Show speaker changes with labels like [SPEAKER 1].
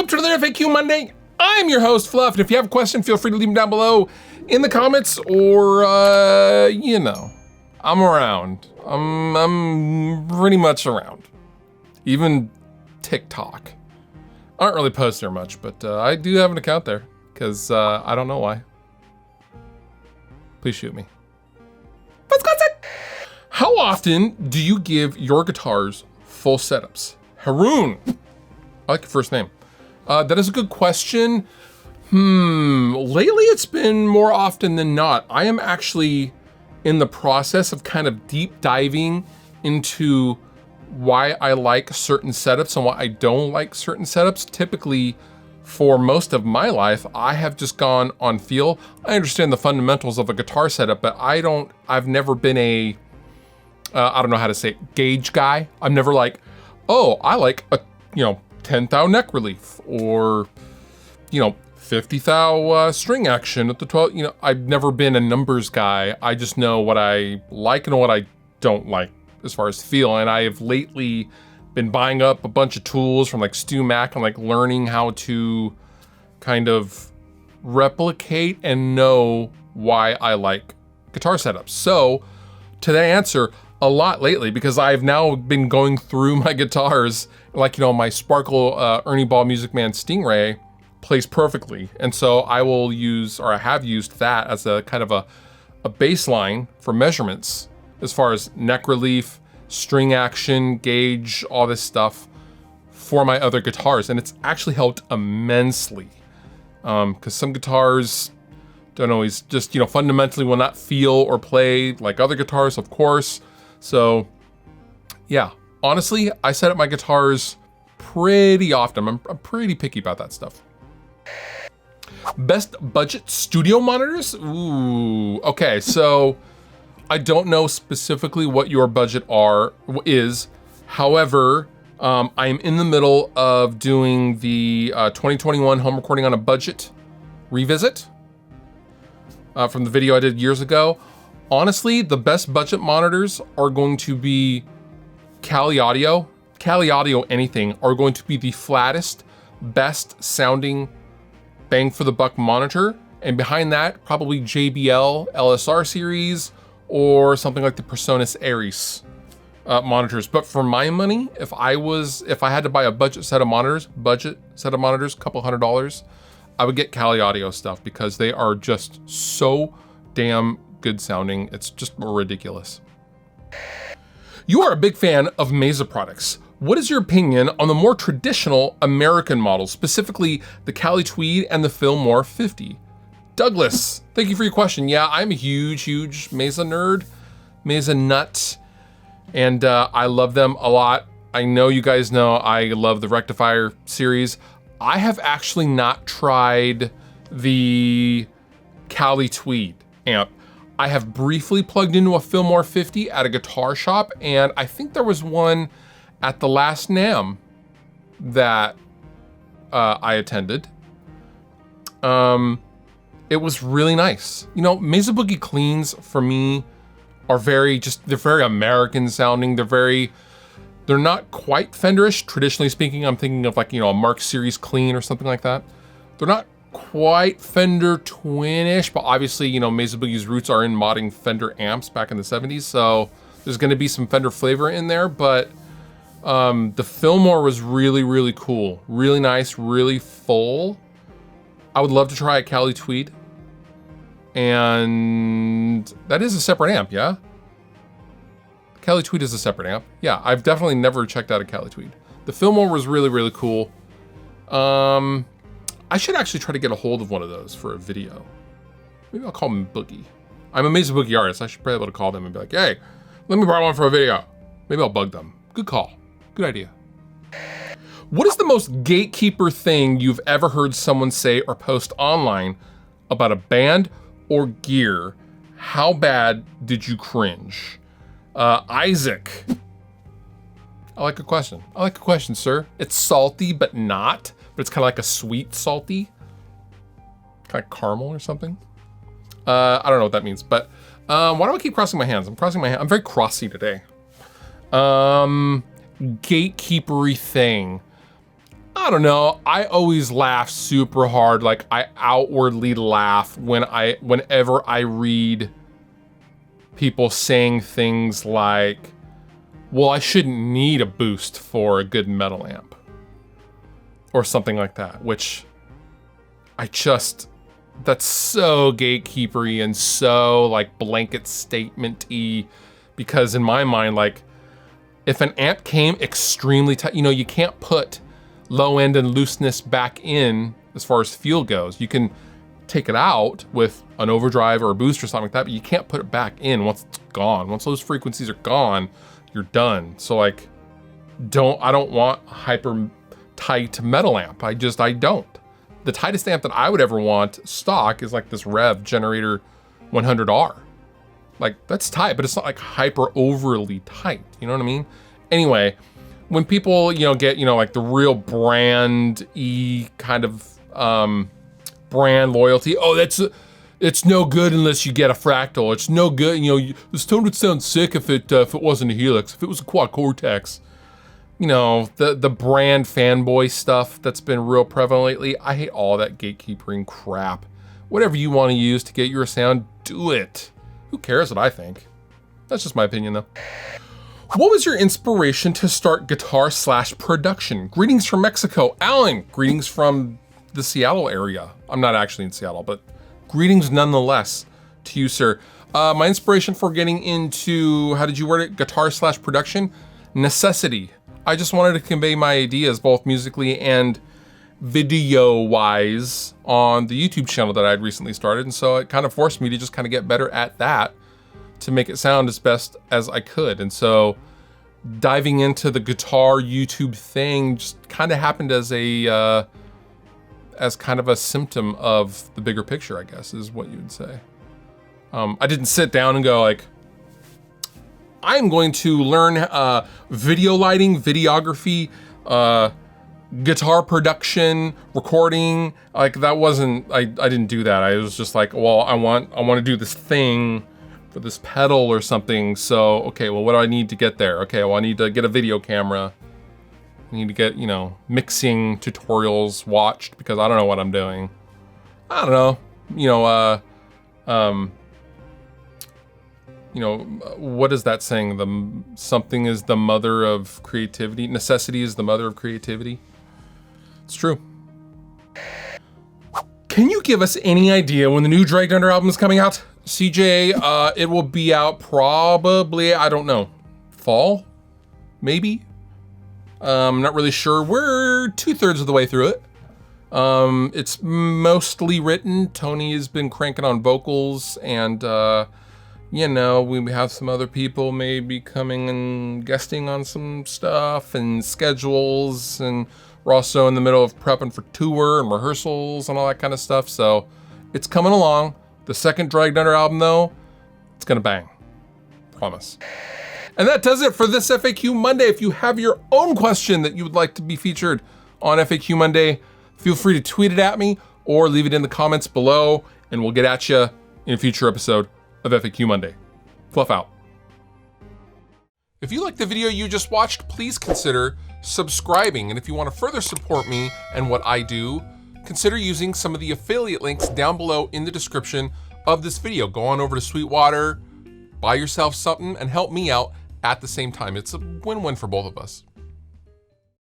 [SPEAKER 1] Welcome to another FAQ Monday. I'm your host, Fluff, and if you have a question, feel free to leave them down below in the comments or, you know, I'm around. I'm pretty much around. Even TikTok. I don't really post there much, but I do have an account there, because I don't know why. Please shoot me. Wisconsin! How often do you give your guitars full setups? Haroon. I like your first name. That is a good question. Lately it's been more often than not. I am actually in the process of kind of deep diving into why I like certain setups and why I don't like certain setups. Typically, for most of my life, I have just gone on feel. I understand the fundamentals of a guitar setup, but I've never been a, I don't know how to say it, gauge guy. I'm never like, oh, I like a, 10 thou neck relief, or 50 thou string action at the 12. I've never been a numbers guy. I just know what I like and what I don't like as far as feel. And I have lately been buying up a bunch of tools from like Stu Mac and like learning how to kind of replicate and know why I like guitar setups. So to that answer, a lot lately, because I've now been going through my guitars, like, my Sparkle Ernie Ball Music Man Stingray plays perfectly. And so I will use, or I have used that as a kind of a baseline for measurements as far as neck relief, string action, gauge, all this stuff for my other guitars. And it's actually helped immensely. Because some guitars don't always just, fundamentally will not feel or play like other guitars, of course. So yeah, honestly, I set up my guitars pretty often. I'm pretty picky about that stuff. Best budget studio monitors? Ooh, okay, so I don't know specifically what your budget is. However, I'm in the middle of doing the 2021 home recording on a budget revisit from the video I did years ago. Honestly, the best budget monitors are going to be Cali Audio anything, are going to be the flattest, best sounding bang for the buck monitor. And behind that, probably JBL LSR series or something like the PreSonus Aries monitors. But for my money, if I had to buy a budget set of monitors, couple $100, I would get Cali Audio stuff because they are just so damn good sounding. It's just ridiculous. You are a big fan of Mesa products. What is your opinion on the more traditional American models, specifically the Cali Tweed and the Fillmore 50? Douglas, thank you for your question. Yeah, I'm a huge Mesa nerd, Mesa nut, and I love them a lot. I know you guys know I love the Rectifier series. I have actually not tried the Cali Tweed amp. I have briefly plugged into a Fillmore 50 at a guitar shop, and I think there was one at the last NAMM that I attended. It was really nice. Mesa Boogie cleans for me are they're very American sounding. They're not quite Fenderish. Traditionally speaking, I'm thinking of like, a Mark Series clean or something like that. They're not quite Fender twinish, but obviously, Mesa Boogie's roots are in modding Fender amps back in the 70s. So there's gonna be some Fender flavor in there, but the Fillmore was really cool. Really nice, really full. I would love to try a Cali Tweed. And that is a separate amp, yeah? Cali Tweed is a separate amp. Yeah, I've definitely never checked out a Cali Tweed. The Fillmore was really cool. I should actually try to get a hold of one of those for a video. Maybe I'll call them Boogie. I'm a Mesa Boogie artist. I should probably be able to call them and be like, hey, let me borrow one for a video. Maybe I'll bug them. Good call. Good idea. What is the most gatekeeper thing you've ever heard someone say or post online about a band or gear? How bad did you cringe? Isaac. I like a question, sir. It's salty, but not. But it's kind of like a sweet salty. Kind of caramel or something. I don't know what that means, but why do I keep crossing my hands? I'm very crossy today. Gatekeepery thing. I don't know. I always laugh super hard. Like I outwardly laugh whenever I read people saying things like, well, I shouldn't need a boost for a good metal amp or something like that, which that's so gatekeepery and so like blanket statement-y, because in my mind, like if an amp came extremely tight, you know, you can't put low end and looseness back in as far as feel goes. You can take it out with an overdrive or a boost or something like that, but you can't put it back in once it's gone. Once those frequencies are gone, you're done. So like, I don't want a hyper tight metal amp. I don't. The tightest amp that I would ever want stock is like this Rev Generator 100R. Like that's tight, but it's not like hyper overly tight. You know what I mean? Anyway, when people, you know, get, you know, like the real brand-y kind of brand loyalty. Oh, it's no good unless you get a fractal. It's no good, you know, this tone would sound sick if it wasn't a Helix, if it was a Quad Cortex. You know, the brand fanboy stuff that's been real prevalent lately. I hate all that gatekeeping crap. Whatever you want to use to get your sound, do it. Who cares what I think? That's just my opinion though. What was your inspiration to start guitar/production? Greetings from Mexico. Alan, greetings from the Seattle area. I'm not actually in Seattle, but greetings nonetheless to you, sir. My inspiration for getting into, how did you word it? Guitar/production? Necessity. I just wanted to convey my ideas, both musically and video-wise, on the YouTube channel that I'd recently started. And so it kind of forced me to just kind of get better at that to make it sound as best as I could. And so diving into the guitar YouTube thing just kind of happened as kind of a symptom of the bigger picture, I guess, is what you would say. I didn't sit down and go like, I'm going to learn video lighting, videography, guitar production, recording. Like that wasn't, I didn't do that. I was just like, well, I want to do this thing for this pedal or something. So, okay, well, what do I need to get there? Okay, well, I need to get a video camera. I need to get, you know, mixing tutorials watched because I don't know what I'm doing. I don't know, what is that saying? Something is the mother of creativity. Necessity is the mother of creativity. It's true. Can you give us any idea when the new Dragged Under album is coming out? CJ, it will be out probably, I don't know, fall, maybe? I'm not really sure. We're 2/3 of the way through it. It's mostly written. Tony has been cranking on vocals, and you know, we have some other people maybe coming and guesting on some stuff and schedules, and we're also in the middle of prepping for tour and rehearsals and all that kind of stuff. So it's coming along. The second Dragged Under album though, it's gonna bang, promise. And that does it for this FAQ Monday. If you have your own question that you would like to be featured on FAQ Monday, feel free to tweet it at me or leave it in the comments below, and we'll get at you in a future episode of FAQ Monday. Fluff out. If you liked the video you just watched, please consider subscribing. And if you want to further support me and what I do, consider using some of the affiliate links down below in the description of this video. Go on over to Sweetwater, buy yourself something, and help me out at the same time. It's a win-win for both of us.